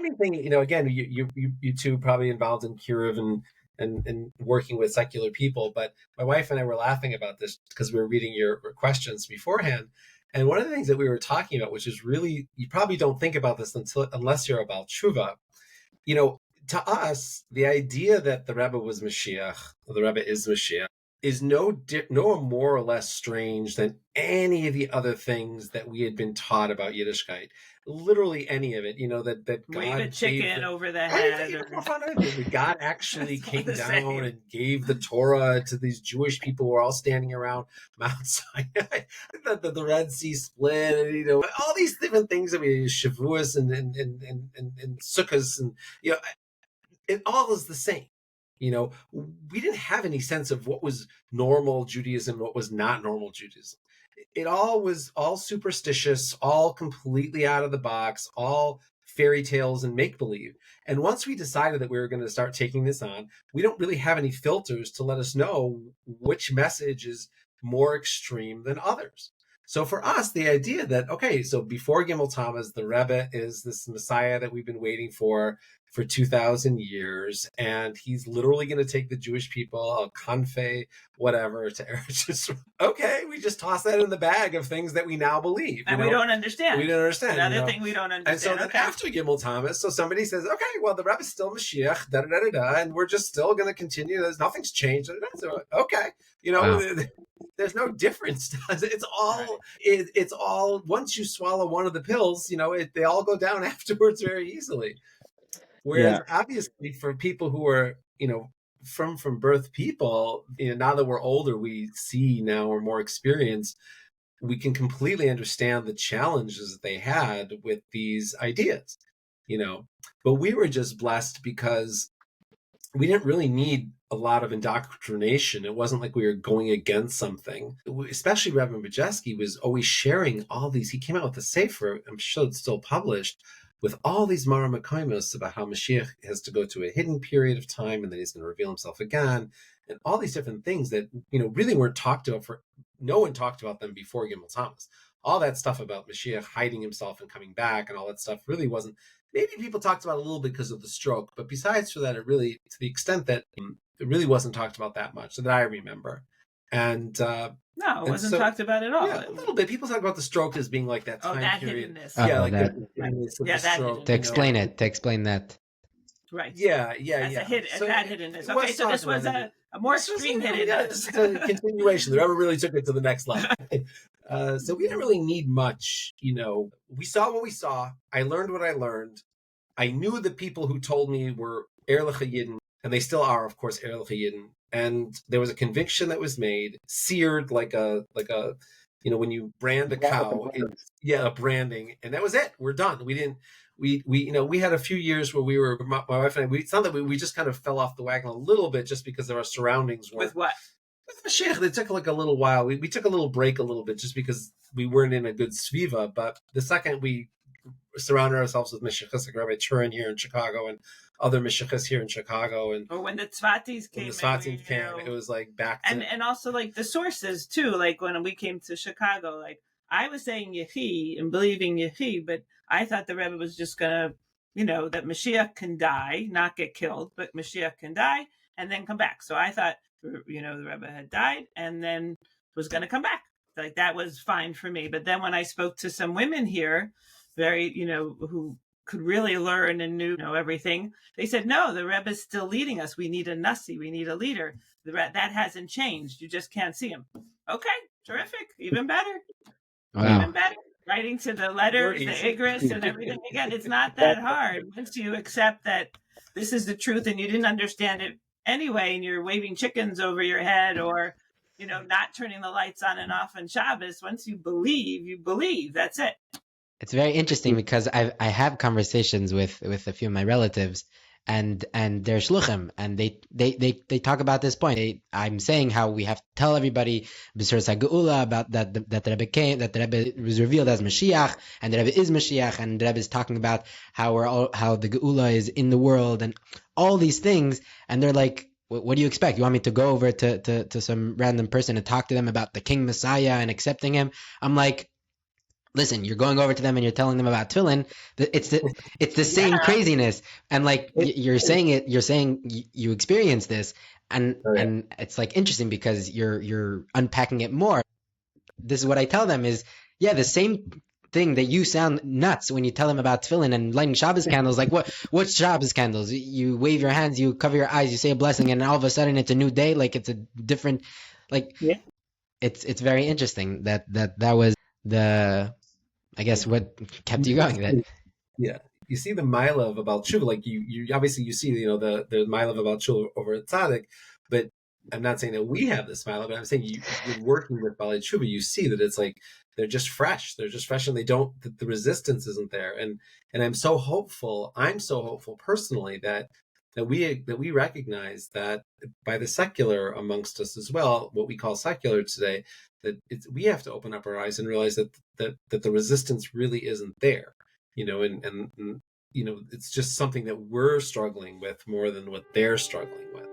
timing thing, again, you two probably involved in Kiriv and working with secular people, but my wife and I were laughing about this because we were reading your questions beforehand. And one of the things that we were talking about, which is really, you probably don't think about this unless you're a Baal Teshuva, to us, the idea that the Rebbe was Mashiach, or the Rebbe is Mashiach, is no more or less strange than any of the other things that we had been taught about Yiddishkeit. Literally any of it, that God wave a chicken over the head. God actually came down and gave the Torah to these Jewish people who were all standing around Mount Sinai. that the Red Sea split, and, all these different things. I mean, Shavuos and Sukkos, and it all is the same. We didn't have any sense of what was normal Judaism, what was not normal Judaism. It all was all superstitious, all completely out of the box, all fairy tales and make-believe. And once we decided that we were going to start taking this on, we don't really have any filters to let us know which message is more extreme than others. So for us, the idea that, okay, so before Gimel Tammuz, the Rebbe is this Messiah that we've been waiting for 2,000 years, and he's literally going to take the Jewish people, Kanfei, whatever, to Eretz Yisrael. Okay, we just toss that in the bag of things that we now believe. And we don't understand. We don't understand. Another thing we don't understand. And so then after Gimel Tammuz, so somebody says, okay, well, the Rebbe is still Mashiach, and we're just still going to continue. Nothing's changed. So, okay, there's no difference. It's all, once you swallow one of the pills, they all go down afterwards very easily. Whereas obviously for people who are, from birth people, now that we're older, we see now, we're more experienced, we can completely understand the challenges that they had with these ideas, But we were just blessed because we didn't really need a lot of indoctrination. It wasn't like we were going against something. Especially Reverend Majeski was always sharing all these. He came out with a sefer, I'm sure it's still published, with all these Mara Makaimus about how Mashiach has to go to a hidden period of time and then he's going to reveal himself again, and all these different things that, really weren't talked about no one talked about them before Gimel Tammuz. All that stuff about Mashiach hiding himself and coming back and all that stuff really wasn't, maybe people talked about it a little bit because of the stroke, but besides for that, it really, to the extent that it really wasn't talked about that much, so that I remember. And no, it wasn't talked about at all. Yeah, a little bit. People talk about the stroke as being like that time period. Hiddenness. To explain it, to explain that. Right. Yeah. So, that hiddenness. Okay, so this was a more extreme hiddenness. It's a continuation. The Rebbe really took it to the next level. So we didn't really need much. We saw what we saw. I learned what I learned. I knew the people who told me were Ehrliche Yidden, and they still are, of course, Ehrliche Yidden. And there was a conviction that was made, seared like a when you brand a cow, a branding, and that was it. We're done. We had a few years where we were, my wife and I, it's not that we just kind of fell off the wagon a little bit just because of our surroundings. With what? With Mashiach, it took like a little while. We took a little break a little bit just because we weren't in a good sviva. But the second we surrounded ourselves with Mashiachas, like Rabbi Turin here in Chicago and other Mashiachas here in Chicago, and or when the Tzvatis came, it was like back to, and also like the sources too. Like when we came to Chicago, like I was saying Yehi and believing Yehi, but I thought the Rebbe was just gonna, that Mashiach can die, not get killed, but Mashiach can die and then come back. So I thought, the Rebbe had died and then was gonna come back. Like that was fine for me. But then when I spoke to some women here, very, who could really learn and knew everything, they said, no, the Rebbe is still leading us. We need a Nasi. We need a leader. That hasn't changed. You just can't see him. Okay, terrific. Even better. Wow. Even better. Writing to the letters, the Igris and everything. Again, it's not that hard. Once you accept that this is the truth and you didn't understand it anyway, and you're waving chickens over your head or, not turning the lights on and off on Shabbos, once you believe. That's it. It's very interesting because I have conversations with a few of my relatives, and they're shluchim, and they talk about this point. I'm saying how we have to tell everybody b'suras ha'geula about that the Rebbe came, that the Rebbe was revealed as Mashiach, and the Rebbe is Mashiach, and the Rebbe is talking about how the geula is in the world, and all these things, and they're like, what do you expect? You want me to go over to some random person and talk to them about the King Messiah and accepting him? I'm like, listen, you're going over to them and you're telling them about Tefillin. It's the same craziness. And like you're saying you experience this, and it's like interesting because you're unpacking it more. This is what I tell them is, the same thing that you sound nuts when you tell them about Tefillin and lighting Shabbos candles. Like what's Shabbos candles? You wave your hands, you cover your eyes, you say a blessing, and all of a sudden it's a new day. Like it's a different, like it's very interesting that was the, I guess, what kept you going. That you see the Mailav about Tshuva, like you obviously you see the Mailav about Tshuva over at Tzaddik, but I'm not saying that we have this Mailav, but I'm saying you're working with Baal Teshuva, you see that it's like they're just fresh, and they don't, the resistance isn't there, and I'm so hopeful personally that we recognize that by the secular amongst us as well, what we call secular today, that we have to open up our eyes and realize that the resistance really isn't there, and it's just something that we're struggling with more than what they're struggling with.